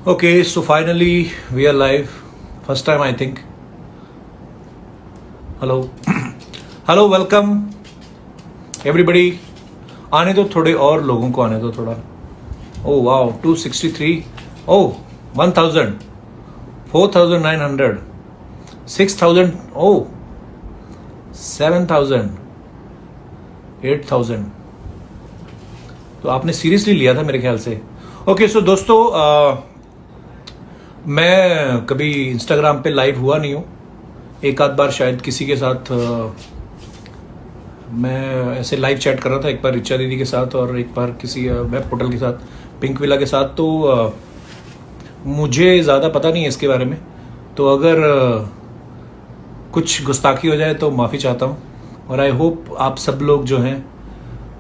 Okay, so finally we are live. First time, I think. Hello. Hello, welcome everybody. आने दो थोड़े और लोगों को आने दो थोड़ा. Oh wow, 263. Oh, 1000, 4900, 6000. Oh, 7000, 8000. तो आपने सीरियसली लिया था मेरे ख्याल से. ओके सो दोस्तों, मैं कभी इंस्टाग्राम पे लाइव हुआ नहीं हूँ. एक आध बार शायद किसी के साथ मैं ऐसे लाइव चैट कर रहा था, एक बार रिचा दीदी के साथ और एक बार किसी वेब पोर्टल के साथ, पिंक विला के साथ. तो मुझे ज़्यादा पता नहीं है इसके बारे में, तो अगर कुछ गुस्ताखी हो जाए तो माफ़ी चाहता हूँ. और आई होप आप सब लोग जो हैं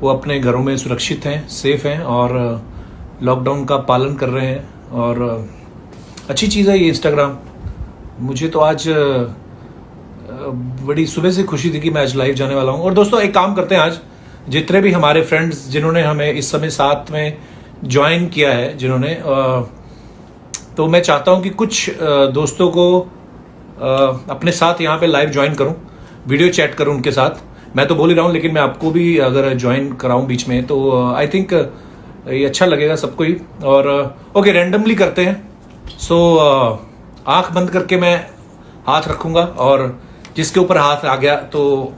वो अपने घरों में सुरक्षित हैं, सेफ हैं और लॉकडाउन का पालन कर रहे हैं. और अच्छी चीज़ है ये इंस्टाग्राम. मुझे तो आज बड़ी सुबह से खुशी थी कि मैं आज लाइव जाने वाला हूँ. और दोस्तों एक काम करते हैं, आज जितने भी हमारे फ्रेंड्स जिन्होंने हमें इस समय साथ में ज्वाइन किया है, जिन्होंने तो मैं चाहता हूँ कि कुछ दोस्तों को अपने साथ यहाँ पे लाइव ज्वाइन करूँ, वीडियो चैट करूँ उनके साथ. मैं तो बोल ही रहा हूँ, लेकिन मैं आपको भी अगर ज्वाइन कराऊँ बीच में तो आई थिंक ये अच्छा लगेगा सबको ही. और ओके, रैंडमली करते हैं. सो आंख बंद करके मैं हाथ रखूंगा और जिसके ऊपर हाथ आ गया तो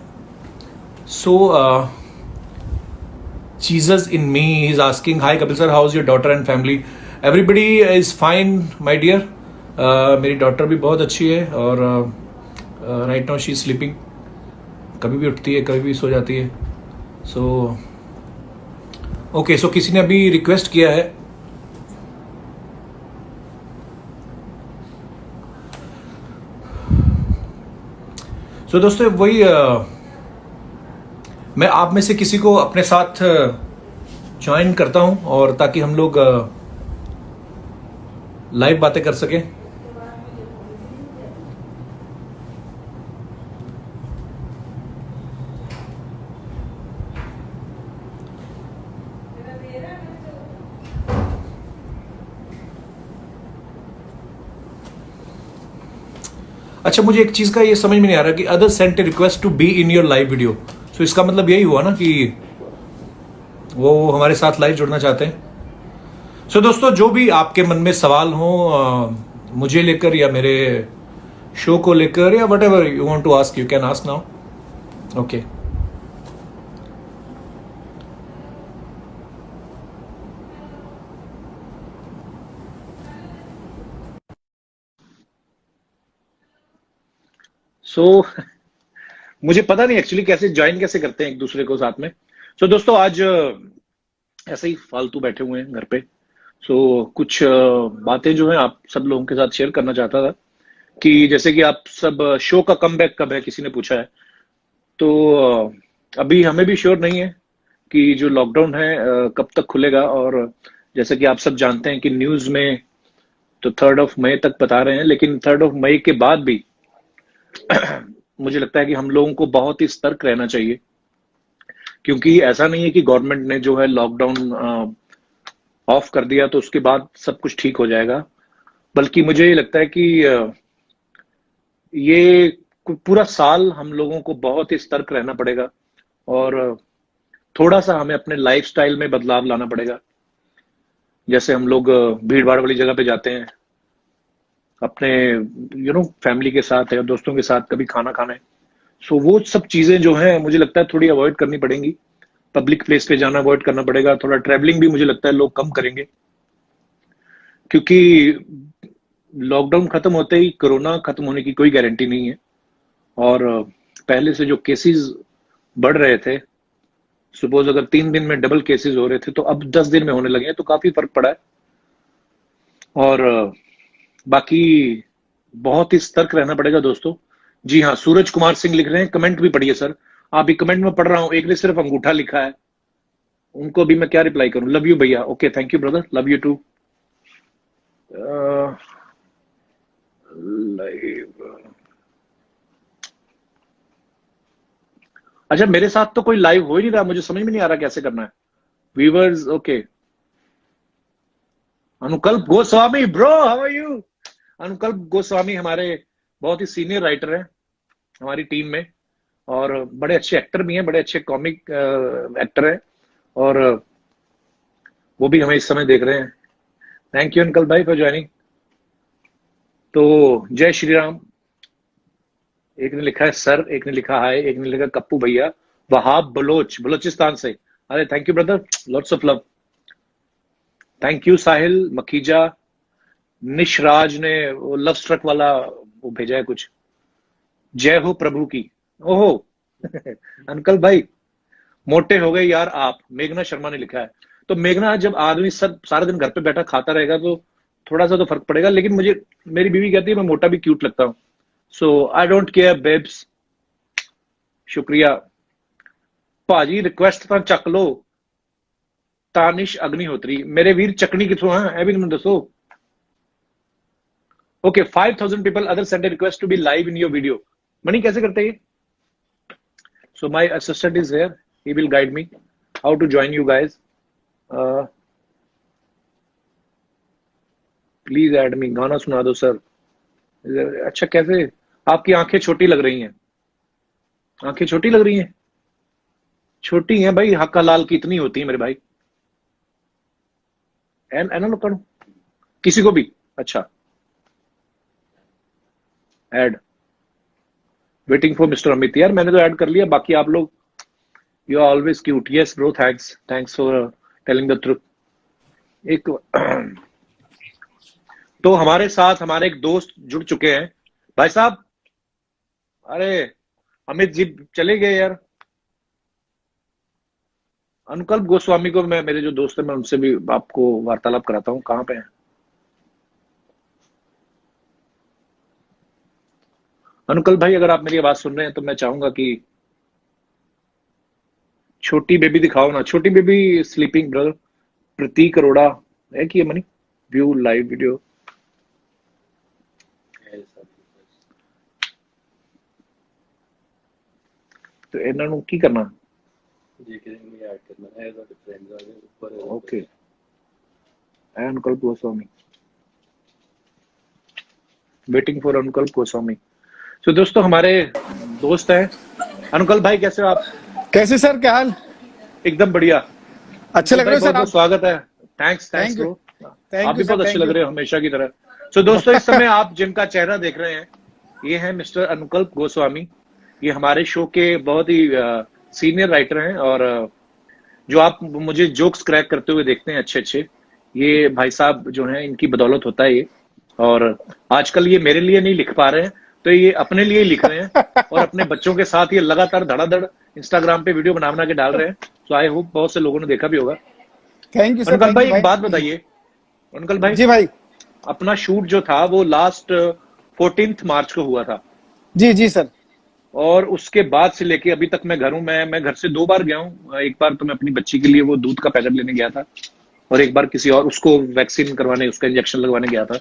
Jesus in me is asking, hi Kapil sir, how is your daughter and family? Everybody is fine my dear. मेरी डॉटर भी बहुत अच्छी है और right now she is sleeping. कभी भी उठती है, कभी भी सो जाती है. सो ओके, सो किसी ने अभी रिक्वेस्ट किया है. सो दोस्तों वही मैं आप में से किसी को अपने साथ ज्वाइन करता हूं, और ताकि हम लोग लाइव बातें कर सकें. अच्छा, मुझे एक चीज का ये समझ में नहीं आ रहा कि other sent request to be in your live video. So इसका मतलब यही हुआ ना कि वो हमारे साथ लाइव जुड़ना चाहते हैं. सो दोस्तों, जो भी आपके मन में सवाल हो मुझे लेकर या मेरे शो को लेकर या whatever you want to ask, you can ask now. Okay, so मुझे पता नहीं एक्चुअली कैसे ज्वाइन कैसे करते हैं एक दूसरे को साथ में. सो दोस्तों, आज ऐसे ही फालतू बैठे हुए हैं घर पे. सो कुछ बातें जो है आप सब लोगों के साथ शेयर करना चाहता था, कि जैसे कि आप सब शो का कमबैक कब है, किसी ने पूछा है. तो अभी हमें भी श्योर नहीं है कि जो लॉकडाउन है कब तक खुलेगा. और जैसे कि आप सब जानते हैं कि न्यूज में तो 3 मई तक बता रहे हैं, लेकिन 3 मई के बाद भी मुझे लगता है कि हम लोगों को बहुत ही सतर्क रहना चाहिए. क्योंकि ऐसा नहीं है कि गवर्नमेंट ने जो है लॉकडाउन ऑफ कर दिया तो उसके बाद सब कुछ ठीक हो जाएगा. बल्कि मुझे ये लगता है कि ये पूरा साल हम लोगों को बहुत ही सतर्क रहना पड़ेगा. और थोड़ा सा हमें अपने लाइफस्टाइल में बदलाव लाना पड़ेगा. जैसे हम लोग भीड़ भाड़ वाली जगह पे जाते हैं अपने फैमिली के साथ या दोस्तों के साथ कभी खाना खाने. सो वो सब चीजें जो हैं मुझे लगता है थोड़ी अवॉइड करनी पड़ेंगी. पब्लिक प्लेस पे जाना अवॉइड करना पड़ेगा. थोड़ा ट्रैवलिंग भी मुझे लगता है लोग कम करेंगे, क्योंकि लॉकडाउन खत्म होते ही कोरोना खत्म होने की कोई गारंटी नहीं है. और पहले से जो केसेस बढ़ रहे थे, सपोज अगर 3 दिन में डबल केसेस हो रहे थे, तो अब 10 दिन में होने लगे हैं. तो काफी फर्क पड़ा है. और बाकी बहुत ही सतर्क रहना पड़ेगा दोस्तों. जी हाँ, सूरज कुमार सिंह लिख रहे हैं, कमेंट भी पढ़िए सर. आप भी कमेंट में पढ़ रहा हूँ. एक ने सिर्फ अंगूठा लिखा है, उनको भी मैं क्या रिप्लाई करूं? लव यू भैया. Okay, thank you brother, love you too. Live, अच्छा मेरे साथ तो कोई लाइव हो ही नहीं रहा. मुझे समझ में नहीं आ रहा कैसे करना है. Viewers, okay. Anukalp Goswami bro, how are you? Anukalp Goswami हमारे बहुत ही सीनियर राइटर हैं हमारी टीम में, और बड़े अच्छे एक्टर भी हैं, बड़े अच्छे कॉमिक एक्टर हैं, और वो भी हमें इस समय देख रहे हैं। थैंक यू अंकल भाई फॉर ज्वाइनिंग। तो जय श्री राम। एक ने लिखा है सर, एक ने लिखा हाय, एक ने लिखा कप्पू भैया, वहाब बलोच, बलोचिस्तान से। अरे thank you brother, lots of love. Thank you Sahil Makhija. Nishraj ने वो लव स्ट्रक वाला वो भेजा है कुछ, जय हो प्रभु की। ओहो अंकल भाई मोटे हो गए यार आप, मेघना शर्मा ने लिखा है। तो मेघना, जब आदमी सब सारा दिन घर पे बैठा खाता रहेगा तो थोड़ा सा तो फर्क पड़ेगा, लेकिन मुझे मेरी बीवी कहती है मैं मोटा भी क्यूट लगता हूं। सो आई डोंट केयर बेब्स। शुक्रिया भाजी, रिक्वेस्ट ਤਾਂ ਚੱਕ ਲੋ। तानिश अग्निहोत्री, मेरे वीर चकनी किथों हैं ਇਹ ਵੀ ਮੈਨੂੰ ਦੱਸੋ। Okay 5000 people other send a request to be live in your video। Money कैसे करते हैं? So my assistant is here, he will guide me how to join you guys। Please add me, गाना सुना दो सर। अच्छा कैसे? आपकी आंखें छोटी लग रही हैं, आंखें छोटी लग रही हैं? छोटी हैं भाई, हक्का लाल की इतनी होती है मेरे भाई। एना लोग किसी को भी। अच्छा add, waiting for mister Amit. यार मैंने तो ऐड कर लिया, बाकी आप लोग, you are always cute. Yes bro, thanks for telling the truth. एक तो हमारे साथ हमारे एक दोस्त जुड़ चुके हैं भाई साहब। अरे अमित जी चले गए यार। अनुकल्प गोस्वामी को मैं, मेरे जो दोस्त है, मैं उनसे भी आपको वार्तालाप कराता हूँ। कहाँ पे हैं अनुकल्प भाई? अगर आप मेरी आवाज सुन रहे हैं तो मैं चाहूंगा कि छोटी बेबी दिखाओ ना। छोटी बेबी स्लीपिंग ब्रदर। प्रतीक अरोड़ा है कि ये मनी व्यू लाइव वीडियो। तो ਇਹਨਾਂ ਨੂੰ ਕੀ ਕਰਨਾ? Okay Anukalp Goswami, waiting for अनुकल्प गोस्वामी। तो दोस्तों हमारे दोस्त हैं। अनुकल्प भाई कैसे हो आप? कैसे सर, क्या हाल? एकदम बढ़िया। अच्छे लग रहे हो सर आप। स्वागत है। Thanks thank you. ब्रो। आप भी बहुत अच्छे लग रहे हो हमेशा की तरह। तो दोस्तों इस समय आप जिनका चेहरा देख रहे हैं, ये है मिस्टर अनुकल्प गोस्वामी। ये हमारे शो के बहुत ही सीनियर राइटर हैं, और जो आप मुझे जोक्स क्रैक करते हुए देखते हैं अच्छे अच्छे, ये भाई साहब जो हैं इनकी बदौलत होता है ये। और आजकल ये मेरे लिए नहीं लिख पा रहे हैं, तो ये अपने लिए लिख रहे हैं, और अपने बच्चों के साथ ये लगातार धड़ाधड़ इंस्टाग्राम पे वीडियो बना के डाल रहे हैं। तो आई होप बहुत से लोगों ने देखा भी होगा। Thank you sir. अनुकल्प भाई एक बात बताइए, अनुकल्प भाई। जी भाई। अपना शूट जो था वो लास्ट 14 मार्च को हुआ था। जी जी सर। और उसके बाद से लेके अभी तक मैं घर हूं। मैं घर से 2 बार गया हूं। एक बार तो मैं अपनी बच्ची के लिए वो दूध का पैकेट लेने गया था, और एक बार किसी और उसको वैक्सीन करवाने, उसका इंजेक्शन लगवाने गया था।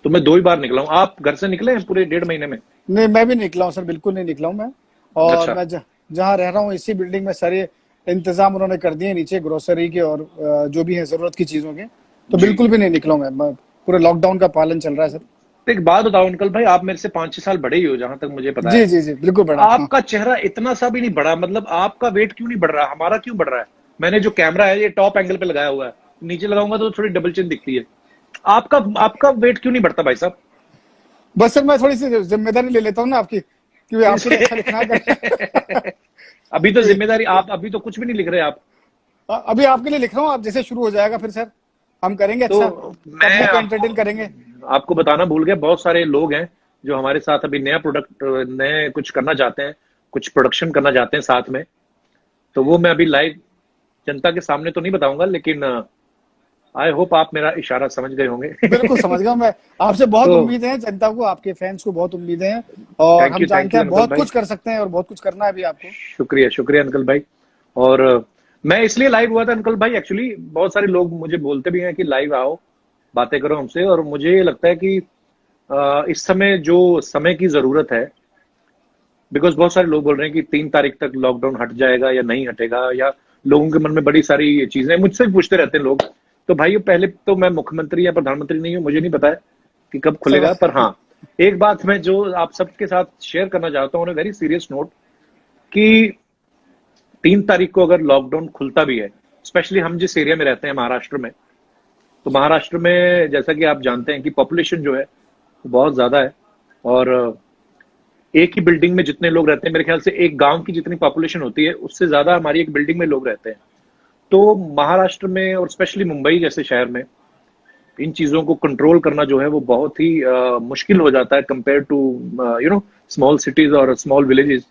तो मैं 2 ही बार निकला हूं। आप घर से निकले हैं पूरे 1.5 महीने में? नहीं, मैं भी निकला हूँ सर, बिल्कुल नहीं निकला हूँ मैं। और अच्छा। मैं जहाँ रह रहा हूँ इसी बिल्डिंग में सारे इंतजाम उन्होंने कर दिए नीचे, ग्रोसरी के और जो भी है जरूरत की चीजों के। तो बिल्कुल भी नहीं निकला हूँ मैं। पूरे लॉकडाउन का पालन चल रहा है सर। एक बात बताओ अंकल भाई, आप मेरे से 5-6 साल बड़े ही हो जहां तक मुझे पता है। जी जी जी बिल्कुल बड़ा। आपका चेहरा इतना सा भी नहीं बढ़ा, मतलब आपका वेट क्यों नहीं बढ़ रहा? हमारा क्यों बढ़ रहा है? मैंने जो कैमरा है ये टॉप एंगल पे लगाया हुआ है, नीचे लगाऊंगा तो थोड़ी डबल चिन दिखती है। आपका वेट क्यों नहीं बढ़ता भाई साहब? बस सर मैं थोड़ी सी जिम्मेदारी ले लेता हूँ ना आपकी, क्योंकि आपको अच्छा लिखना है। अभी तो जिम्मेदारी आप, अभी तो कुछ भी नहीं लिख रहे आप। अभी आपके लिए लिख रहा हूँ, आप जैसे शुरू हो जाएगा फिर सर हम करेंगे। तो अच्छा मैं एंटरटेन करेंगे। आपको बताना भूल गया, बहुत सारे लोग हैं जो हमारे साथ अभी नया प्रोडक्ट, नए कुछ करना चाहते हैं, कुछ प्रोडक्शन करना चाहते हैं साथ में। तो वो मैं अभी लाइव जनता के सामने तो नहीं बताऊंगा, लेकिन आई होप आप मेरा इशारा समझ गए होंगे। बिल्कुल समझ गया मैं। आपसे बहुत उम्मीदें हैं, जनता को, आपके फैंस को बहुत उम्मीदें हैं, और हम जानते हैं बहुत कुछ कर सकते हैं और बहुत कुछ करना है अभी आपको। शुक्रिया शुक्रिया अंकल भाई। और मैं इसलिए लाइव हुआ था अंकल भाई, एक्चुअली बहुत सारे लोग मुझे बोलते भी हैं कि लाइव आओ, बातें करो हमसे। और मुझे लगता है कि इस समय जो समय की जरूरत है, बिकॉज बहुत सारे लोग बोल रहे हैं कि 3 तारीख तक लॉकडाउन हट जाएगा या नहीं हटेगा, या लोगों के मन में बड़ी सारी चीजें मुझसे भी पूछते रहते हैं लोग तो भाइयों, पहले तो मैं मुख्यमंत्री या प्रधानमंत्री नहीं हूँ, मुझे नहीं पता है कि कब खुलेगा, सब पर हाँ, एक बात मैं जो आप सबके साथ शेयर करना चाहता हूँ, वेरी सीरियस नोट, कि 3 तारीख को अगर लॉकडाउन खुलता भी है, स्पेशली हम जिस एरिया में रहते हैं महाराष्ट्र में, तो महाराष्ट्र में जैसा कि आप जानते हैं कि पॉपुलेशन जो है वो बहुत ज्यादा है, और एक ही बिल्डिंग में जितने लोग रहते हैं, मेरे ख्याल से एक गांव की जितनी पॉपुलेशन होती है उससे ज्यादा हमारी एक बिल्डिंग में लोग रहते हैं। तो महाराष्ट्र में और स्पेशली मुंबई जैसे शहर में इन चीजों को कंट्रोल करना जो है वो बहुत ही मुश्किल हो जाता है कंपेयर टू स्मॉल सिटीज और स्मॉल विलेजेस।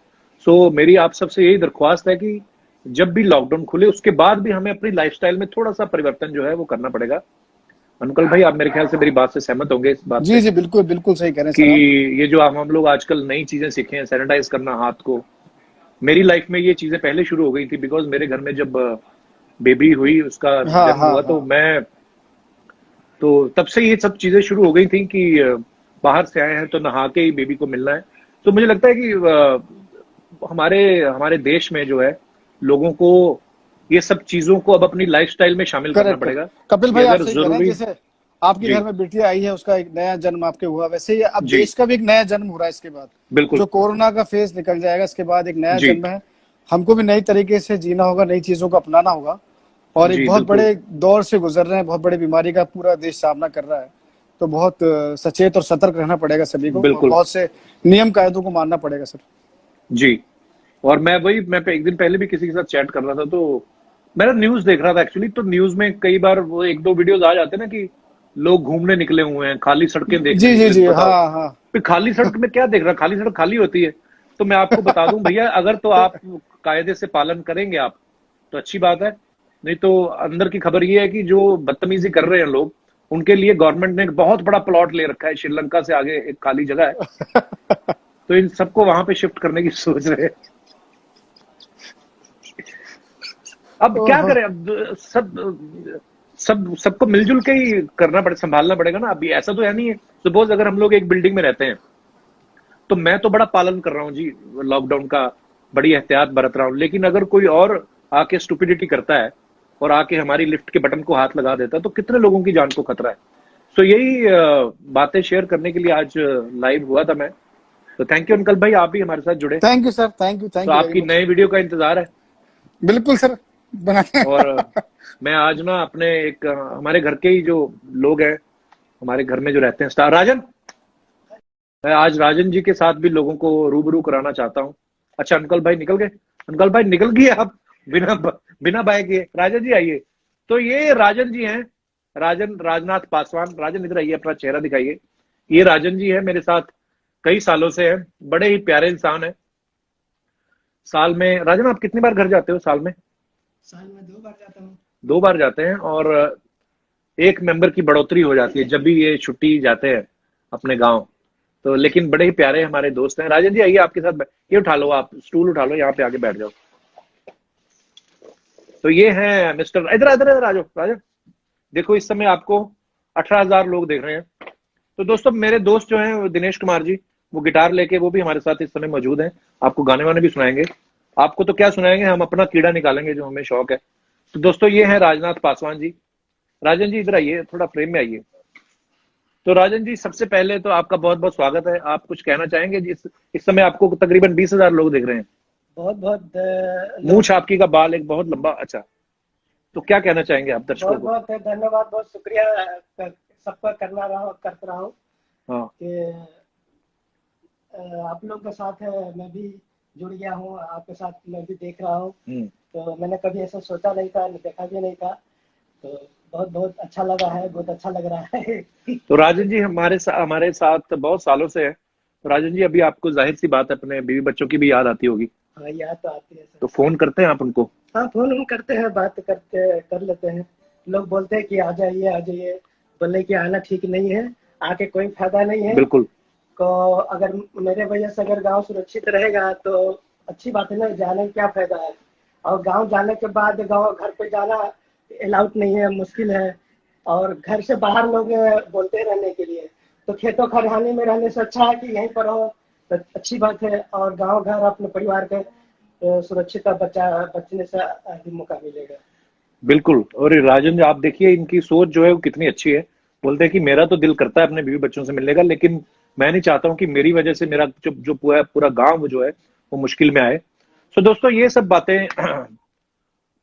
सो मेरी आप सबसे यही दरख्वास्त है कि जब भी लॉकडाउन खुले उसके बाद भी हमें अपनी लाइफस्टाइल में थोड़ा सा परिवर्तन जो है वो करना पड़ेगा। अंकल भाई, आप मेरे ख्याल से मेरी बात से सहमत होंगे इस बात जी से जी, बिल्कुल बिल्कुल सही कह रहे हैं कि सर आप। ये जो हम लोग आजकल नई चीजें सीखे हैं, सैनिटाइज करना हाथ को, मेरी लाइफ में ये चीजें पहले शुरू हो गई थी, बिकॉज मेरे घर में जब बेबी हुई, उसका हाँ जन्म हाँ हुआ, तो हाँ। मैं तो तब से ये सब चीजें शुरू हो गई थी कि बाहर से आए हैं तो नहा के ही बेबी को मिलना है। तो मुझे लगता है कि हमारे हमारे देश में जो है लोगों को ये सब चीजों को अब अपनी लाइफस्टाइल में शामिल करना करेक्ट। पड़ेगा कपिल कि भाई आप अगर सही कह रहे हैं, जरूरी। जैसे आपके जी। घर में बेटी आई है, उसका एक नया जन्म आपके हुआ, वैसे ही अब जी। देश का भी एक नया जन्म हो रहा है इसके बाद। बिल्कुल। जो कोरोना का फेज निकल जाएगा इसके बाद एक नया जी। जन्म है। हमको भी नई तरीके से जीना होगा, नई चीजों को अपनाना होगा। और एक जी। बहुत बिल्कुल। बड़े दौर से गुजर रहे हैं, बहुत बड़ी बीमारी का पूरा देश सामना कर रहा है। तो बहुत सचेत और सतर्क रहना पड़ेगा सभी को, और बिल्कुल। बहुत से नियम कायदों को मानना पड़ेगा सर। जी। और मैं एक दिन पहले भी किसी के साथ चैट कर रहा था, तो मैं न्यूज देख रहा था एक्चुअली, तो न्यूज में कई बार वो एक दो वीडियोस आ जाते हैं ना कि लोग घूमने निकले हुए हैं, खाली सड़कें देखने जी जी निकले, तो जी, बताओ हाँ हाँ। फिर खाली सड़क में क्या देख रहा, खाली सड़क खाली होती है। तो मैं आपको बता दूं भैया, अगर तो आप कायदे से पालन करेंगे आप, तो अच्छी बात है, नहीं तो अंदर की खबर ये है कि जो बदतमीजी कर रहे हैं लोग, उनके लिए गवर्नमेंट ने एक बहुत बड़ा प्लॉट ले रखा है, श्रीलंका से आगे एक खाली जगह है, तो इन सबको वहां पे शिफ्ट करने की सोच रहे हैं। अब क्या ओहो। करें, अब सबको मिलजुल के ही करना पड़े, संभालना पड़ेगा ना। अभी ऐसा तो है नहीं है, सपोज अगर हम लोग एक बिल्डिंग में रहते हैं, तो मैं तो बड़ा पालन कर रहा हूँ जी लॉकडाउन का, बड़ी एहतियात बरत रहा हूँ, लेकिन अगर कोई और आके स्टुपिडिटी करता है और आके हमारी लिफ्ट के बटन को हाथ लगा देता है, तो कितने लोगों की जान को खतरा है। तो यही बातें शेयर करने के लिए आज लाइव हुआ था मैं। तो थैंक यू अंकल भाई, आप भी हमारे साथ जुड़े। थैंक यू सर, तो थैंक यू वेरी आपकी मच। नए वीडियो का इंतजार है। बिल्कुल सर, बनाते और हैं। मैं आज ना अपने एक हमारे घर के ही जो लोग हैं, हमारे घर में जो रहते हैं, स्टार राजन, मैं आज राजन जी के साथ भी लोगों को रूबरू कराना चाहता हूँ। अच्छा अंकल भाई निकल गए, अंकल भाई निकल गए आप, बिना बिना बाय किए। राजन जी आइए। तो ये राजन जी हैं, राजन राजनाथ पासवान। राजन इधर आइए, अपना चेहरा दिखाइए। ये राजन जी है, मेरे साथ कई सालों से है, बड़े ही प्यारे इंसान है। साल में राजन आप कितनी बार घर जाते हो साल में? साल में 2 बार जाता हूँ। 2 बार जाते हैं, और एक मेंबर की बढ़ोतरी हो जाती है जब भी ये छुट्टी जाते हैं अपने गांव। तो लेकिन बड़े ही प्यारे हमारे दोस्त हैं। राजन जी आइए, आपके साथ ये उठा लो, आप स्टूल उठा लो, यहाँ पे आके बैठ जाओ। तो ये है मिस्टर, इधर इधर इधर आ जाओ राजन। देखो इस समय आपको 18,000 लोग देख रहे हैं। तो दोस्तों मेरे दोस्त जो हैं दिनेश कुमार जी, वो गिटार लेके वो भी हमारे साथ इस समय मौजूद हैं, आपको गाने वाने भी सुनाएंगे। आपको तो क्या सुनाएंगे, हम अपना कीड़ा निकालेंगे जो हमें शौक है। तो दोस्तों ये है राजनाथ पासवान जी। राजन जी इधर आइए, थोड़ा फ्रेम में आइए। तो राजन जी सबसे पहले तो आपका बहुत बहुत स्वागत है। आप कुछ कहना चाहेंगे जी? इस समय आपको तकरीबन 20,000 लोग देख रहे हैं। बहुत बहुत मूछ आपकी का बाल एक बहुत लंबा। अच्छा, तो क्या कहना चाहेंगे आप दर्शकों बहुत को? बहुत धन्यवाद, बहुत शुक्रिया सबका करता रहा हूँ हाँ। कि आप लोग के साथ मैं भी जुड़ गया हूँ, आपके साथ मैं भी देख रहा हूँ। तो मैंने कभी ऐसा सोचा नहीं था, देखा भी नहीं था। तो बहुत बहुत अच्छा लगा है, बहुत अच्छा लग रहा है। तो राजन जी हमारे साथ बहुत सालों से है। तो राजन जी अभी आपको जाहिर सी बात है अपने बीवी बच्चों की भी याद आती होगी, हाँ, याद तो आती है सर। तो फोन करते हैं आप उनको? हाँ, फोन हम करते हैं, बात कर लेते हैं। लोग बोलते हैं कि आ जाइए, बोले कि आना ठीक नहीं है, आके कोई फायदा नहीं है। बिल्कुल। तो अगर मेरे वजह से अगर गांव सुरक्षित रहेगा तो अच्छी बात है ना, जाने का क्या फायदा है। और गांव जाने के बाद गांव घर पे जाना अलाउड नहीं है, मुश्किल है। और घर से बाहर लोग बोलते हैं रहने के लिए, तो खेतों खलिहानी में रहने से अच्छा है कि यहीं पर हो, तो अच्छी बात है। और गांव घर अपने परिवार के सुरक्षित बचने से मौका मिलेगा। बिल्कुल। और ये राजन जी, आप देखिए इनकी सोच जो है वो कितनी अच्छी है। बोलते हैं कि मेरा तो दिल करता है अपने बीवी बच्चों से मिलने का, लेकिन मैं नहीं चाहता हूँ कि मेरी वजह से मेरा जो जो पूरा पूरा गांव जो है वो मुश्किल में आए। सो दोस्तों, ये सब बातें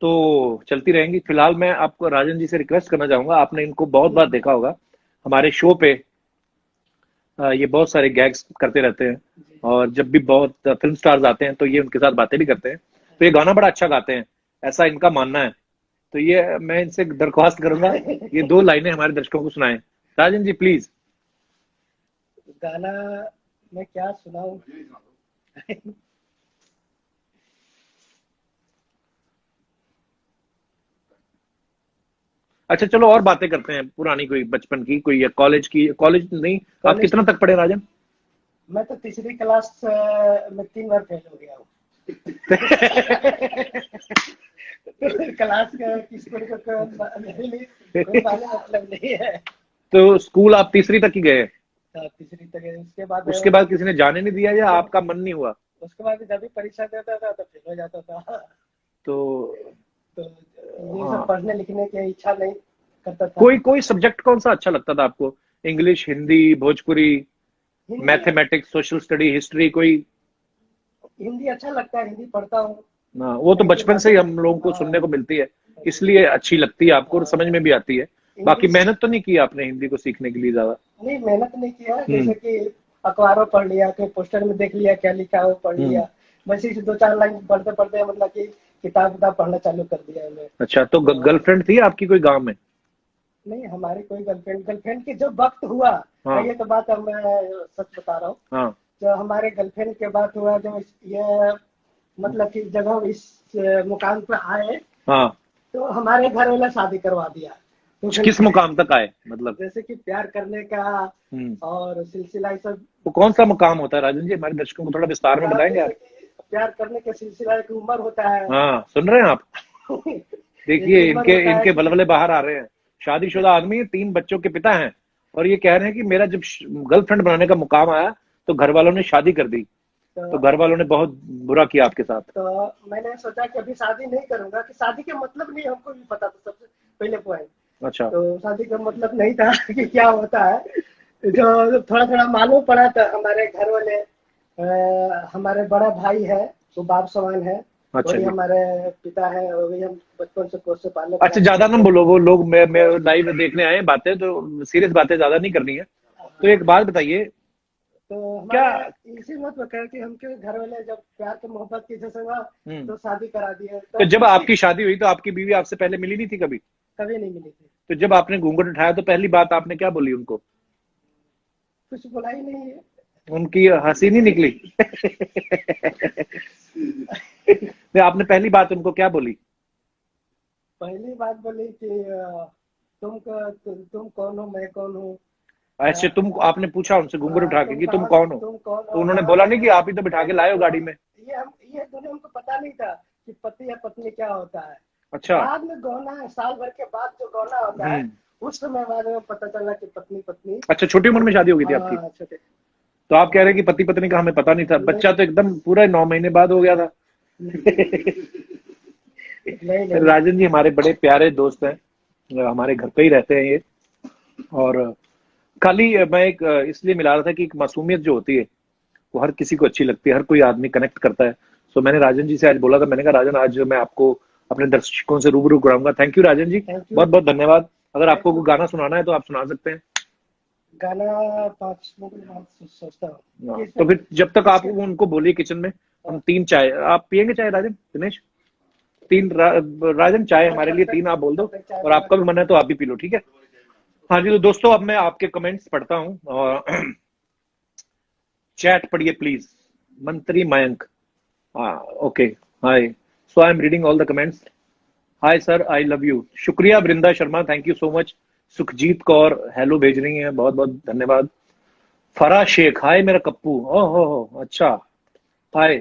तो चलती रहेंगी। फिलहाल मैं आपको राजन जी से रिक्वेस्ट करना चाहूंगा, आपने इनको बहुत बार देखा होगा हमारे शो पे। ये बहुत सारे गैग्स करते रहते हैं, और जब भी बहुत फिल्म स्टार्स आते हैं तो ये उनके साथ बातें भी करते हैं। तो ये गाना बड़ा अच्छा गाते हैं, ऐसा इनका मानना है। तो ये मैं इनसे दरख्वास्त करूंगा, ये 2 लाइनें हमारे दर्शकों को सुनाएं। राजन जी प्लीज। गाना मैं क्या सुनाऊं? अच्छा चलो, और बातें करते हैं पुरानी, कोई बचपन की, कोई या कॉलेज की। कॉलेज नहीं, आप कॉलेज कितना तक पढ़े राजन? मैं तो तीसरी क्लास में 3 बार फेल हो गया हूँ। क्लास का किसको मेरे लिए कोई माने मतलब नहीं है। तो स्कूल आप तीसरी तक ही गए? तीसरी तक है, उसके बाद किसी ने जाने नहीं दिया या आपका मन नहीं हुआ? उसके बाद जब भी परीक्षा देता था तो फेल हो जाता था। तो तो ये हाँ, सब पढ़ने लिखने की इच्छा नहीं करता था। कोई कोई सब्जेक्ट कौन सा अच्छा लगता था आपको? English, Hindi, Bhojpuri, Hindi mathematics, social study, history, कोई? हिंदी अच्छा लगता है, हिंदी पढ़ता हूँ। हाँ, वो तो लेकिन बचपन से ही हम लोगों को सुनने को मिलती है, इसलिए अच्छी लगती है आपको और समझ में भी आती है। बाकी इंग्लिश मेहनत तो नहीं की आपने हिंदी को सीखने के लिए ज्यादा? नहीं, मेहनत नहीं किया। जैसे कि अखबारों पढ़ लिया, कि पोस्टर में देख लिया क्या लिखा है वो पढ़ लिया, बस इसी 2-4 लाइन पढ़ते पढ़ते मतलब कि किताब पढ़ना चालू कर दिया है। अच्छा, तो गर्लफ्रेंड थी आपकी कोई गांव में? नहीं, हमारी कोई गर्लफ्रेंड की जो वक्त हुआ, हाँ। ये तो बात अब मैं सच बता रहा हूँ। हाँ। जो हमारे गर्लफ्रेंड के बात हुआ, जब ये मतलब कि जब हम इस मुकाम पे आए, हाँ, तो हमारे घर वाला शादी करवा दिया। तो फिर किस मुकाम तक आए मतलब? जैसे कि प्यार करने का और सिलसिला ये सब। वो कौन सा मुकाम होता है राजन जी, हमारे दर्शकों को थोड़ा विस्तार में बताएंगे आप? जैसे कि प्यार करने का सिलसिला एक उम्र होता है। हाँ, सुन रहे हैं आप? देखिए, एक उम्र इनके होता है इनके कि बलबले बाहर आ रहे हैं। शादीशुदा आदमी है, 3 बच्चों के पिता हैं, और ये कह रहे हैं कि मेरा जब गर्लफ्रेंड बनाने का मुकाम आया तो घर वालों ने शादी कर दी। तो घर वालों ने बहुत बुरा किया आपके साथ। तो मैंने सोचा कि अभी शादी नहीं करूंगा, कि शादी का मतलब नहीं हमको भी पता था, सबसे पहले पॉइंट। अच्छा। तो शादी का मतलब नहीं था कि क्या होता है। जो थोड़ा थोड़ा मालूम पड़ा था, हमारे घर वाले, हमारे बड़ा भाई है वो बाप समान है, अच्छा वही जी। हमारे पिता है, वही हम बचपन से पोस से पाले अच्छा, ज्यादा ना बोलो, वो लोग मैं लाइव देखने आए हैं, बातें तो सीरियस बातें ज्यादा नहीं करनी है। तो एक बात बताइए, तो क्या हमारे इसी मत पर कहे कि हमके घर वाले जब प्यार के मोहब्बत की जैसे हुआ, तो शादी करा दिए। तो जब आपकी शादी हुई तो आपकी बीवी आपसे पहले मिली नहीं थी कभी? कभी नहीं मिली थी। तो जब आपने घूंघट उठाया तो पहली बात आपने क्या बोली उनको? कुछ बोला ही नहीं है। उनकी हंसी नहीं निकली? नहीं, आपने पहली बात उनको क्या बोली? पहली बात बोली कि तुम कौन हो, मैं कौन हूँ। ऐसे तुम आपने पूछा उनसे घूंघट उठा के कि तुम तुम कौन हो? कौन तो हो, उन्होंने बोला नहीं कि आप ही तो बिठा के लाए हो गाड़ी में? ये दोनों हमको पता नहीं था कि पति या पत्नी क्या होता है। अच्छा। बाद में गौना है, साल भर के बाद जो गौना होता है, उस समय बाद में पता चला कि पत्नी पत्नी। अच्छा, छोटी उम्र में शादी हो गई थी आपकी? छोटे। तो आप कह रहे हैं कि पति पत्नी का हमें पता नहीं था? बच्चा तो एकदम पूरा 9 महीने बाद हो गया था। नहीं। राजन जी हमारे बड़े प्यारे दोस्त हैं, हमारे घर पे ही रहते हैं ये। और खाली मैं एक इसलिए मिला रहा था कि एक मासूमियत जो होती है वो हर किसी को अच्छी लगती है, हर कोई आदमी कनेक्ट करता है। सो मैंने राजन जी से आज बोला था, मैंने कहा राजन, आज मैं आपको अपने दर्शकों से रूबरू कराऊंगा। थैंक यू राजन जी, बहुत बहुत धन्यवाद। अगर आपको कोई गाना सुनाना है तो आप सुना सकते हैं। गाना 5 मिनट बाद सोचता हूँ। तो फिर जब तक आप उनको बोलिए किचन में, हम 3 चाय, आप पियेंगे चाय राजन? दिनेश 3 राजन चाय हमारे लिए 3 आप बोल दो, और आपका भी मन है तो आप भी पी लो, ठीक है? हाँ जी, तो दोस्तों अब मैं आपके कमेंट्स पढ़ता हूँ और चैट पढ़िए प्लीज। मंत्री Mayank, okay, hi, so I am reading all the comments. Hi sir, I love you. शुक्रिया Vrinda Sharma, thank you so much. Sukhjeet Kaur hello भेज रही हैं, बहुत बहुत धन्यवाद। फरा शेख, हाय मेरा कप्पू, ओहो अच्छा, हाय।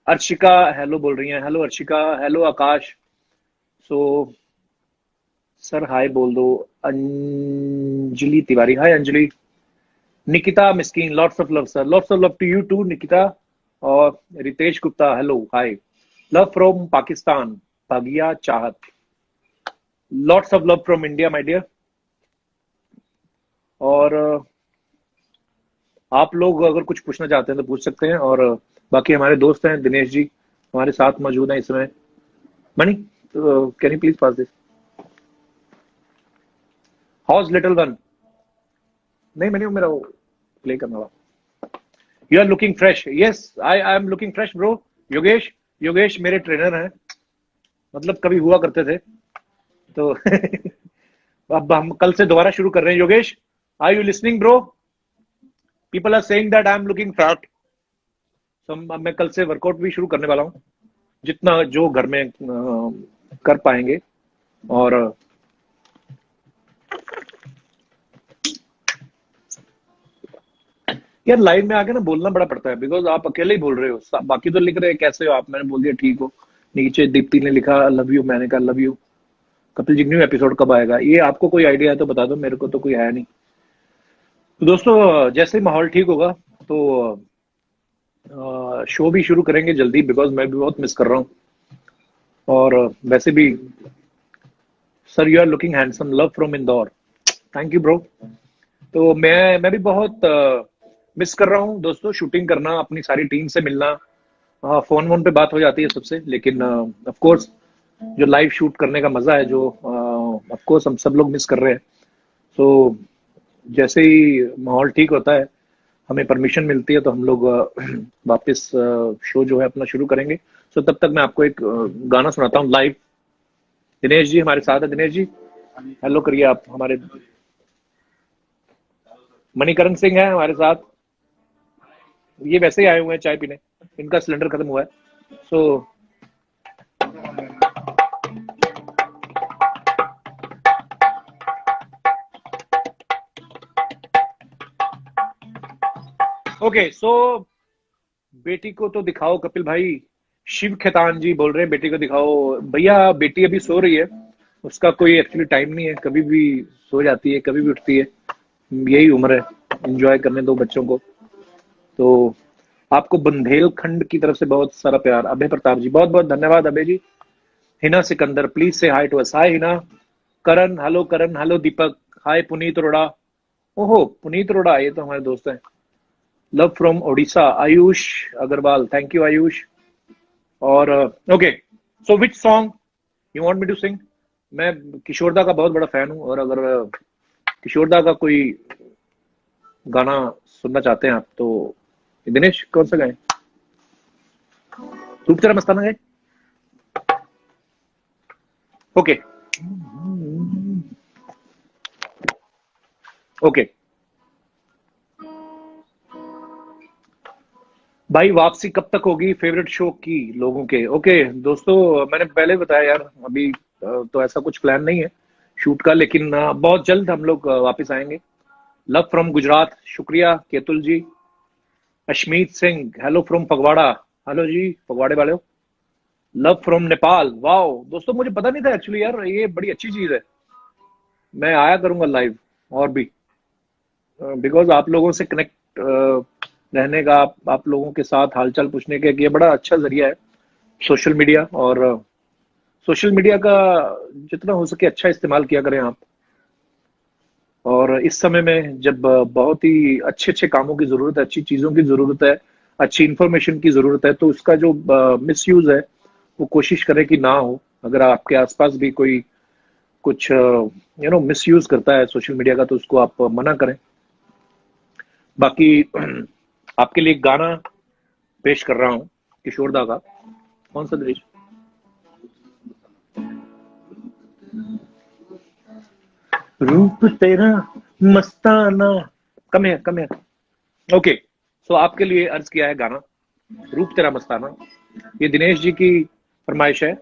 अर्शिका हेलो बोल रही हैं, hello Arshika, hello Aakash. So sir hi बोल दो। Anjali Tiwari, hi Anjali. Nikita Miskeen, lots of love sir, lots of love to you to Nikita. और Ritesh Gupta, hello hi. Love from Pakistan, Bhagiya Chahat, lots of love from India my dear. और आप लोग अगर कुछ पूछना चाहते हैं तो पूछ सकते हैं, और बाकी हमारे दोस्त हैं, दिनेश जी हमारे साथ मौजूद हैं इस समय। Money, can you please pass this? How's little one? नहीं मैंने मेरा प्ले करना हुआ। You are looking fresh, yes I am looking fresh bro. Yogesh, Yogesh मेरे ट्रेनर हैं, मतलब कभी हुआ करते थे तो अब हम कल से दोबारा शुरू कर रहे हैं। Yogesh, are you listening bro? People are saying that I am looking fat, तो मैं कल से वर्कआउट भी शुरू करने वाला हूँ, जितना जो घर में कर पाएंगे। और यार लाइव में आके ना बोलना बड़ा पड़ता है, बिकॉज आप अकेले ही बोल रहे हो, बाकी तो लिख रहे हैं कैसे हो आप, मैंने बोल दिया ठीक हो। नीचे दीप्ति ने लिखा लव यू, मैंने कहा love you. Kapil ji new episode कब आएगा? ये आपको कोई आइडिया है तो बता दो, मेरे को तो कोई है नहीं। तो दोस्तों जैसे ही माहौल ठीक होगा तो शो भी शुरू करेंगे जल्दी, बिकॉज मैं भी बहुत मिस कर रहा हूँ। और वैसे भी sir you are looking handsome, love from Indore, thank you bro. तो मैं भी बहुत मिस कर रहा हूँ दोस्तों, शूटिंग करना, अपनी सारी टीम से मिलना। फोन वोन पे बात हो जाती है सबसे, लेकिन ऑफ कोर्स जो लाइव शूट करने का मजा है, जो ऑफ कोर्स हम सब लोग मिस कर रहे हैं। तो जैसे ही माहौल ठीक होता है, हमें परमिशन मिलती है, तो हम लोग वापस शो जो है अपना शुरू करेंगे। सो तब तक मैं आपको एक गाना सुनाता हूँ लाइव। दिनेश जी हमारे साथ है, दिनेश जी हेलो करिए आप हमारे। मणिकरण सिंह है हमारे साथ, ये वैसे ही आए हुए हैं चाय पीने, इनका सिलेंडर खत्म हुआ है। सो ओके, सो बेटी को तो दिखाओ कपिल भाई। शिव खेतान जी बोल रहे हैं बेटी को दिखाओ। भैया बेटी अभी सो रही है, उसका कोई एक्चुअली टाइम नहीं है, कभी भी सो जाती है कभी भी उठती है, यही उम्र है, एंजॉय करने दो बच्चों को। तो आपको बुंदेलखंड की तरफ से बहुत सारा प्यार। अभय प्रताप जी बहुत बहुत धन्यवाद अभय जी। हिना सिकंदर प्लीज से hi to us. Hi Hina. Karan hello, Karan hello. Deepak hi. Puneet Arora, ओहो पुनीत अरोड़ा ये तो हमारे दोस्त हैं। Love from Odisha, Ayush Agarwal, thank you Ayush. और okay, so which song you want me to sing? मैं किशोरदा का बहुत बड़ा फैन हूँ, और अगर किशोरदा का कोई गाना सुनना चाहते हैं आप तो दिनेश कौन सा गाएं? रूप तेरा मस्ताना गाएं? ओके ओके भाई, वापसी कब तक होगी फेवरेट शो की लोगों के? ओके दोस्तों, मैंने पहले बताया यार, अभी तो ऐसा कुछ प्लान नहीं है शूट का, लेकिन बहुत जल्द हम लोग वापस आएंगे। लव फ्रॉम गुजरात, शुक्रिया Ketul ji. Ashmeet Singh hello from Phagwara, hello ji फगवाड़े वाले हो। लव फ्रॉम नेपाल, वाओ दोस्तों मुझे पता नहीं था एक्चुअली यार, ये बड़ी अच्छी चीज है, मैं आया करूंगा लाइव और भी, बिकॉज आप लोगों से कनेक्ट रहने का, आप लोगों के साथ हालचाल पूछने का ये बड़ा अच्छा जरिया है सोशल मीडिया। और सोशल मीडिया का जितना हो सके अच्छा इस्तेमाल किया करें आप। और इस समय में जब बहुत ही अच्छे अच्छे कामों की जरूरत है, अच्छी चीजों की जरूरत है, अच्छी इंफॉर्मेशन की जरूरत है, तो उसका जो मिसयूज है वो कोशिश करें कि ना हो। अगर आपके आसपास भी कोई कुछ मिसयूज करता है सोशल मीडिया का, तो उसको आप मना करें। बाकी आपके लिए एक गाना पेश कर रहा हूँ किशोरदा का। कौन सा दृश्य? रूप तेरा मस्ताना, कम है कम है। ओके, सो आपके लिए अर्ज किया है गाना रूप तेरा मस्ताना, ये दिनेश जी की फरमाइश है।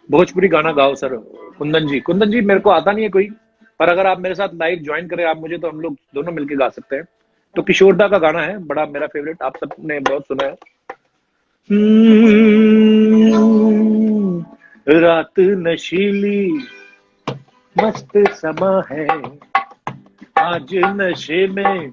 भोजपुरी गाना गाओ सर। कुंदन जी, कुंदन जी मेरे को आता नहीं है कोई, पर अगर आप मेरे साथ लाइव ज्वाइन करें आप मुझे, तो हम लोग दोनों मिलके गा सकते हैं। तो किशोरदा का गाना है, बड़ा मेरा फेवरेट, आप सबने बहुत सुना है। रात नशीली मस्त समा है, आज नशे में